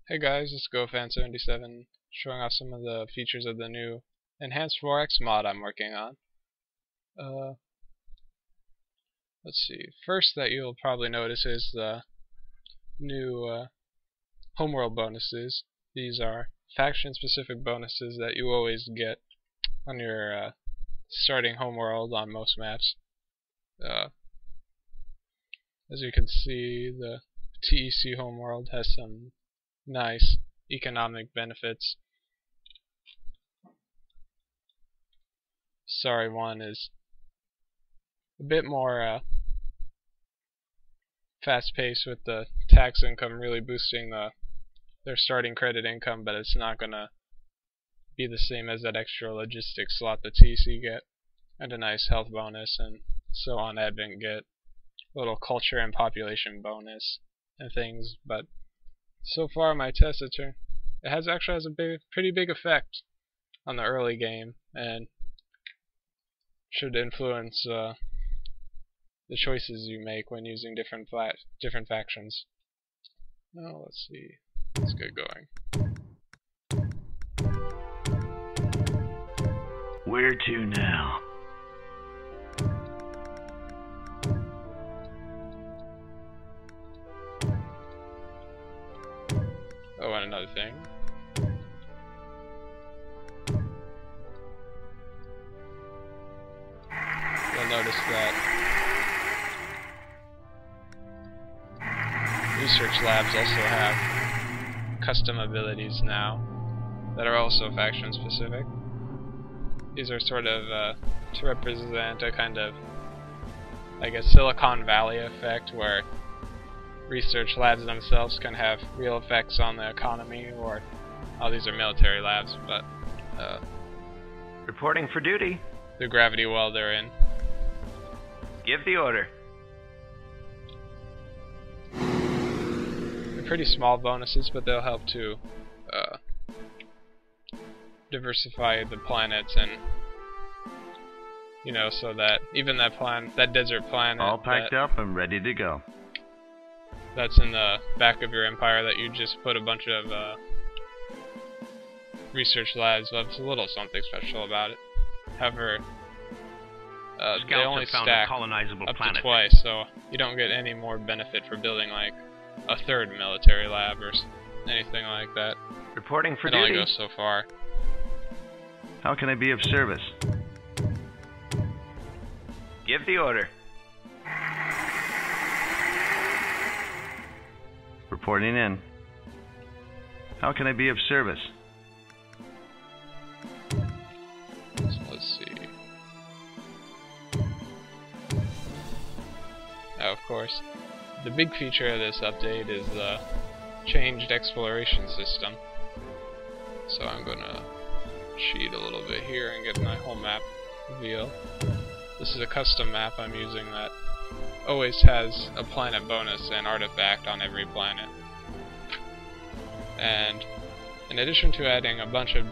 Hey guys, it's GoFan77 showing off some of the features of the new Enhanced 4X mod I'm working on. Let's see. First that you'll probably notice is the new Homeworld Bonuses. These are faction-specific bonuses that you always get on your starting Homeworld on most maps. As you can see, the TEC Homeworld has some nice economic benefits. Sorry, one is a bit more fast-paced with the tax income really boosting their starting credit income, but it's not gonna be the same as that extra logistics slot the TC get, and a nice health bonus, and so on. Advent get a little culture and population bonus and things, but so far my test it actually has a pretty big effect on the early game, and should influence the choices you make when using different factions. Now let's see. Let's get going. Where to now? Oh, and another thing. You'll notice that research labs also have custom abilities now that are also faction specific. These are sort of to represent a kind of, I guess, Silicon Valley effect where research labs themselves can have real effects on the economy, or these are military labs, but Reporting for duty. the gravity well they're in. Give the order. They're pretty small bonuses, but they'll help to diversify the planets, and so that even that desert planet All packed up and ready to go. That's in the back of your empire that you just put a bunch of research labs. Well, there's a little something special about it. However, they only stack up to twice, so you don't get any more benefit for building like a third military lab or anything like that. Reporting for it duty. Only goes so far. How can I be of service? Give the order. Reporting in. How can I be of service? So let's see. Now, of course, the big feature of this update is the changed exploration system. So I'm gonna cheat a little bit here and get my whole map revealed. This is a custom map I'm using that always has a planet bonus and artifact on every planet. And in addition to adding a bunch of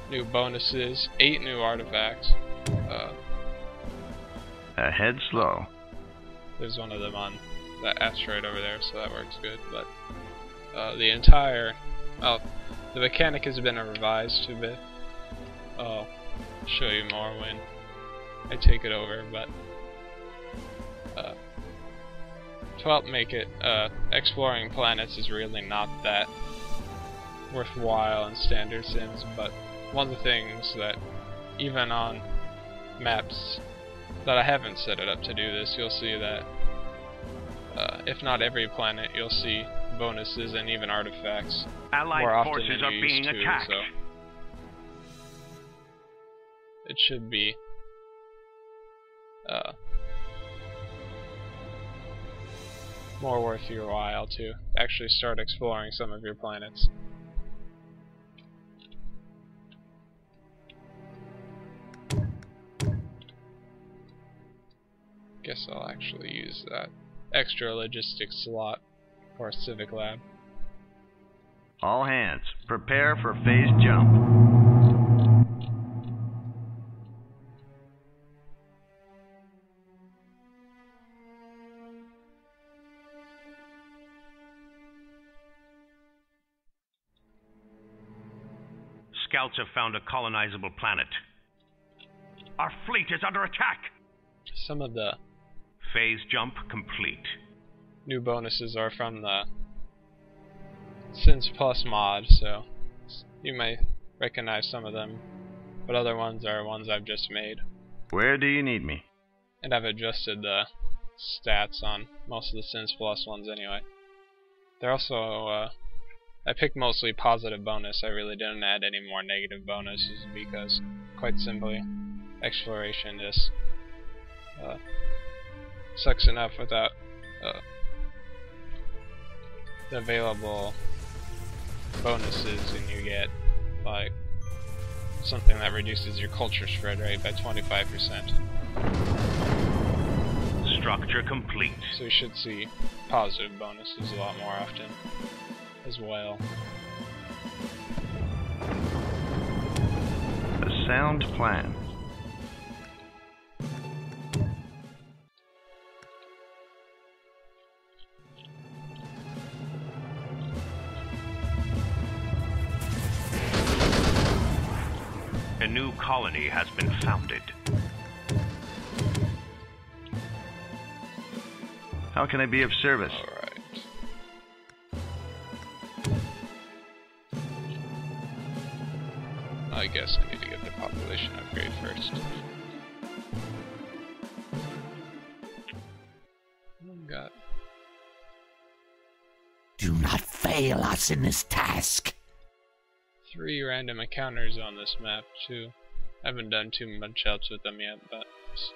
new bonuses, 8 new artifacts. Ahead slow. There's one of them on that asteroid over there, so that works good. But the mechanic has been revised a bit. I'll show you more when I take it over, but to help make it, exploring planets is really not that worthwhile in standard sims, but one of the things that even on maps that I haven't set it up to do this, you'll see that if not every planet, you'll see bonuses and even artifacts Allied more often forces than are you being used to, attacked. so it should be more worth your while to actually start exploring some of your planets. Guess I'll actually use that extra logistics slot for a civic lab. All hands, prepare for phase jump. Scouts have found a colonizable planet. Our fleet is under attack! Some of the Phase jump complete. new bonuses are from the Sins Plus mod, so you may recognize some of them, but other ones are ones I've just made. Where do you need me? And I've adjusted the stats on most of the Sins Plus ones anyway. They're also, I picked mostly positive bonus. I really didn't add any more negative bonuses because, quite simply, exploration just sucks enough without the available bonuses, and you get like something that reduces your culture spread rate by 25%. Structure complete. So you should see positive bonuses a lot more often as well. A sound plan. A new colony has been founded. How can I be of service? Alright. I guess I need to get the population upgrade first. Oh god. Do not fail us in this task. 3 random encounters on this map too. I haven't done too much else with them yet, but it's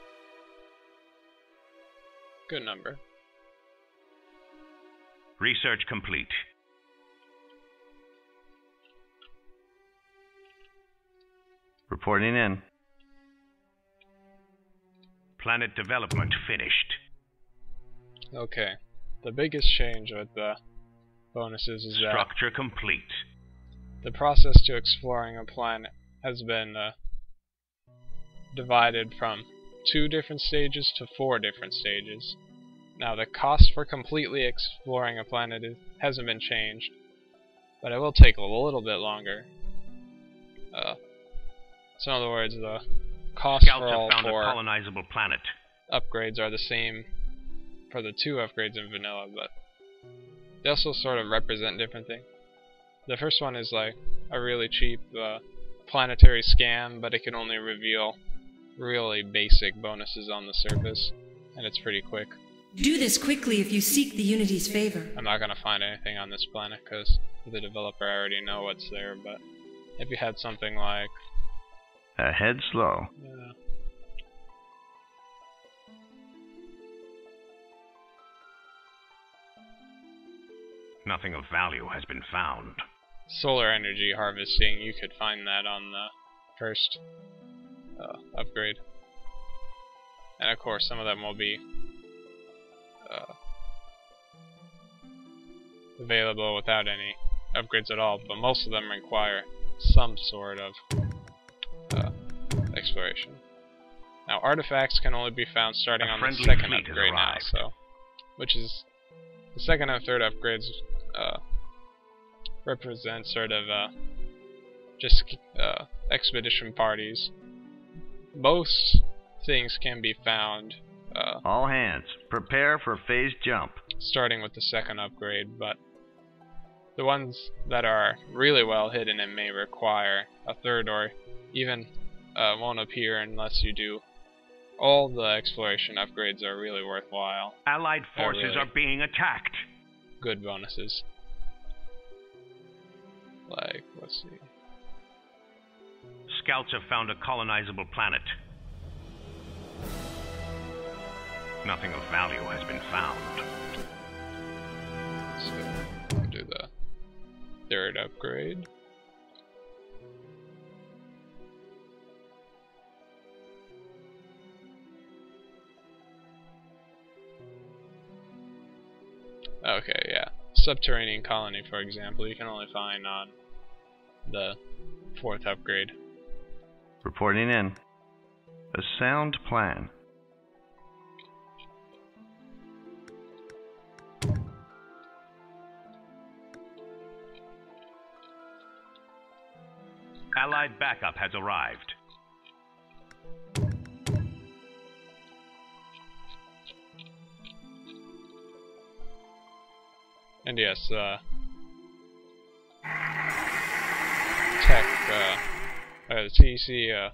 a good number. Research complete. Reporting in. Planet development finished. Okay. The biggest change with the bonuses is that Structure complete. the process to exploring a planet has been divided from 2 different stages to 4 different stages. Now the cost for completely exploring a planet hasn't been changed, but it will take a little bit longer. So in other words, the cost Scouts for have all found a 4 colonizable planet. upgrades are the same for the 2 upgrades in vanilla, but they also sort of represent different things. The first one is like a really cheap Planetary Scan, but it can only reveal really basic bonuses on the surface, and it's pretty quick. Do this quickly if you seek the Unity's favor. I'm not going to find anything on this planet because the developer I already know what's there, but if you had something like Ahead slow. Nothing of value has been found. solar energy harvesting, you could find that on the first upgrade. And of course some of them will be available without any upgrades at all, but most of them require some sort of exploration. Now artifacts can only be found starting on the second upgrade now, so which is the second and third upgrades represent sort of just expedition parties. Most things can be found all hands, prepare for phase jump. Starting with the second upgrade, but the ones that are really well hidden and may require a third or even won't appear unless you do all the exploration upgrades are really worthwhile. Allied forces really are being attacked. Good bonuses. Like, let's see. Scouts have found a colonizable planet. Nothing of value has been found. So, we'll do the third upgrade. Okay, yeah. Subterranean colony, for example, you can only find on the fourth upgrade. Reporting in. A sound plan. Allied backup has arrived. And yes, tech, the TC,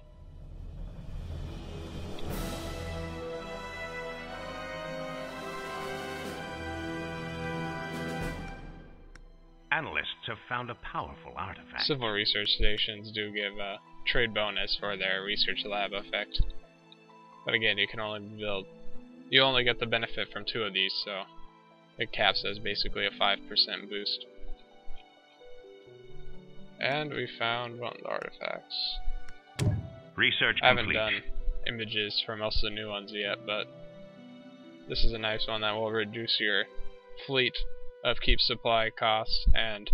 Analysts have found a powerful artifact. civil research stations do give a trade bonus for their research lab effect. But again, you can only build, you only get the benefit from 2 of these, so it caps as basically a 5% boost. And we found one of the artifacts. Research I haven't complete. done images for most of the new ones yet, but this is a nice one that will reduce your fleet upkeep supply costs and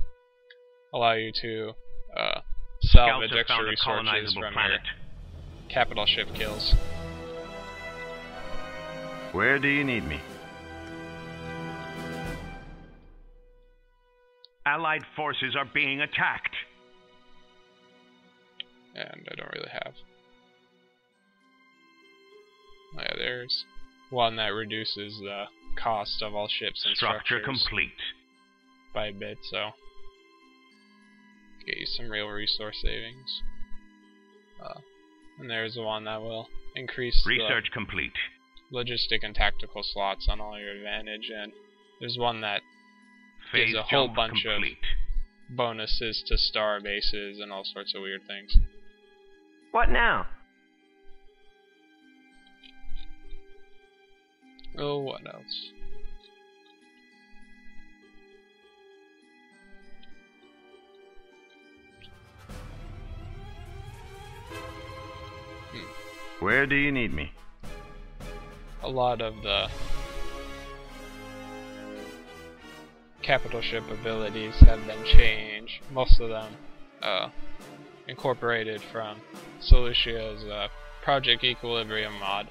allow you to salvage Scouts have extra found a resources colonizable from planet. your capital ship kills. Where do you need me? Allied forces are being attacked. And I don't really have. Oh yeah, there's one that reduces the cost of all ships and Structure structures complete. by a bit, so get you some real resource savings. And there's the one that will increase Research complete. the logistic and tactical slots on all your advantage, and there's one that Phase gives a whole jump bunch complete. of bonuses to star bases and all sorts of weird things. What now? Oh, what else? Where do you need me? A lot of the capital ship abilities have been changed. Most of them incorporated from Solutia's Project Equilibrium mod,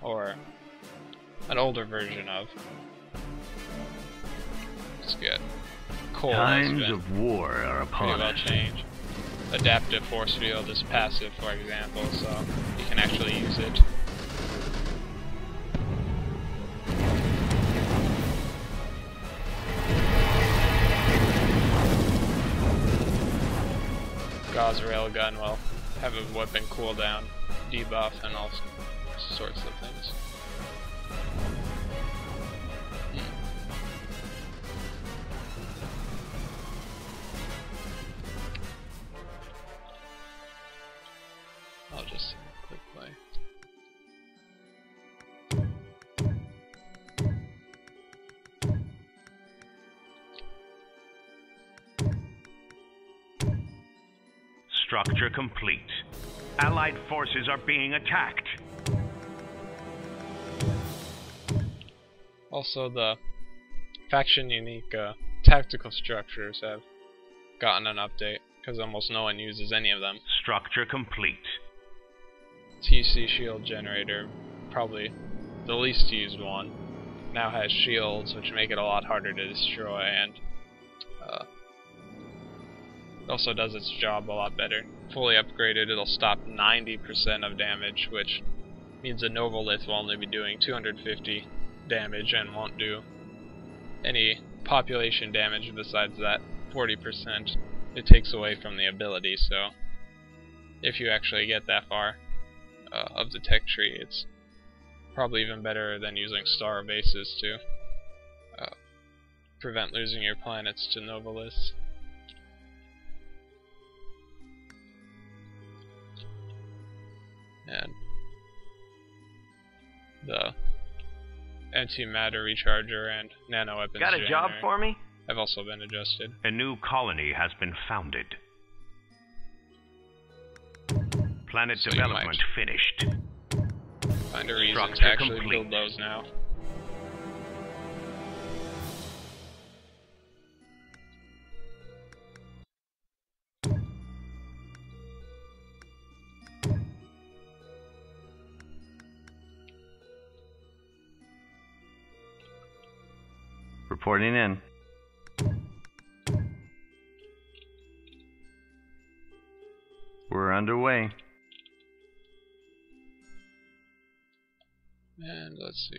or an older version of. Let's get coal. Times of war are pretty upon well us. changed. Adaptive force field is passive, for example, so you can actually use it. Gauss railgun will have a weapon cooldown debuff and all sorts of things. I'll just quick play. Structure complete. Allied forces are being attacked. Also, the faction unique tactical structures have gotten an update, because almost no one uses any of them. Structure complete. TC shield generator, probably the least used one, now has shields which make it a lot harder to destroy, and also does its job a lot better. Fully upgraded, it'll stop 90% of damage, which means a Novolith will only be doing 250 damage and won't do any population damage besides that 40% it takes away from the ability. So if you actually get that far of the tech tree, it's probably even better than using star bases to prevent losing your planets to Novoliths. And the antimatter recharger and nano weapons Got a job generator for me? have also been adjusted. A new colony has been founded. Planet So you development finished. Find a reason to Structure actually complete. build those now. Reporting in. We're underway. And let's see.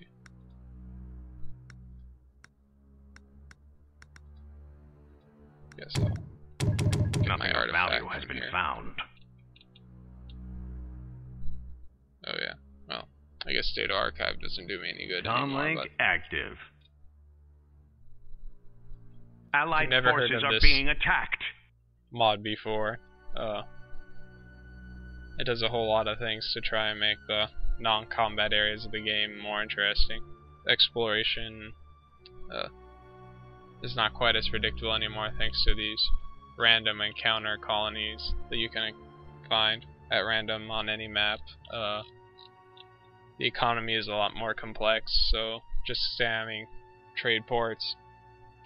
Guess I'll get my Nothing of artifact value has from been here. found. Oh yeah. Well, I guess Data Archive doesn't do me any good anymore. Comlink But active. Allied never heard forces of are this being attacked. mod before. It does a whole lot of things to try and make the non-combat areas of the game more interesting. Exploration is not quite as predictable anymore thanks to these random encounter colonies that you can find at random on any map. The economy is a lot more complex, so just spamming trade ports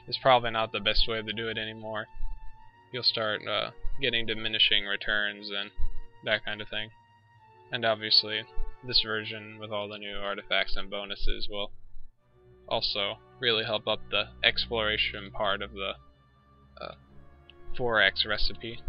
is probably not the best way to do it anymore. You'll start getting diminishing returns and that kind of thing. And obviously, this version with all the new artifacts and bonuses will also really help up the exploration part of the 4X recipe.